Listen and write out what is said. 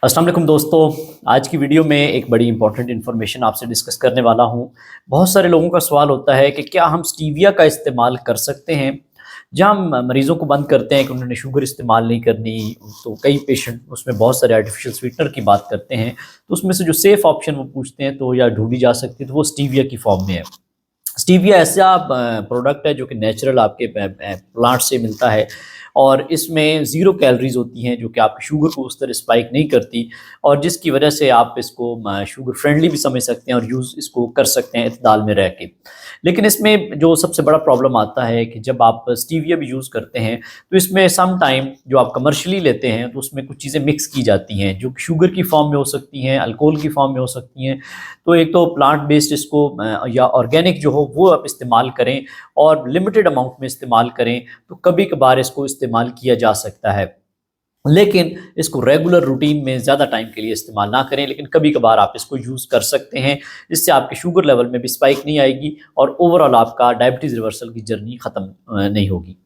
अस्सलाम वालेकुम दोस्तों। आज की वीडियो में एक बड़ी इंपॉर्टेंट इन्फॉर्मेशन आपसे डिस्कस करने वाला हूँ। बहुत सारे लोगों का सवाल होता है कि क्या हम स्टीविया का इस्तेमाल कर सकते हैं? जहाँ हम मरीज़ों को बंद करते हैं कि उन्होंने शुगर इस्तेमाल नहीं करनी, तो कई पेशेंट उसमें बहुत सारे आर्टिफिशियल स्वीटनर की बात करते हैं, तो उसमें से जो सेफ़ ऑप्शन वो पूछते हैं तो या ढूँढी जा सकती है, तो वो स्टीविया की फॉर्म में है। स्टीविया ऐसा प्रोडक्ट है जो कि नेचुरल आपके प्लांट से मिलता है और इसमें ज़ीरो कैलोरीज़ होती हैं जो कि आपकी शुगर को उस तरह स्पाइक नहीं करती और जिसकी वजह से आप इसको शुगर फ्रेंडली भी समझ सकते हैं और यूज़ इसको कर सकते हैं इत्तदाल में रह के। लेकिन इसमें जो सबसे बड़ा प्रॉब्लम आता है कि जब आप स्टीविया भी यूज़ करते हैं तो इसमें सम टाइम जो आप कमर्शियली लेते हैं तो उसमें कुछ चीज़ें मिक्स की जाती हैं जो कि शुगर की फॉर्म में हो सकती हैं, अल्कोहल की फॉर्म में हो सकती हैं। तो एक तो प्लांट बेस्ड इसको या ऑर्गेनिक जो हो वो आप इस्तेमाल करें और लिमिटेड अमाउंट में इस्तेमाल करें, तो कभी कभार इसको इस्तेमाल किया जा सकता है। लेकिन इसको रेगुलर रूटीन में ज़्यादा टाइम के लिए इस्तेमाल ना करें, लेकिन कभी कभार आप इसको यूज़ कर सकते हैं। इससे आपके शुगर लेवल में भी स्पाइक नहीं आएगी और ओवरऑल आपका डायबिटीज़ रिवर्सल की जर्नी ख़त्म नहीं होगी।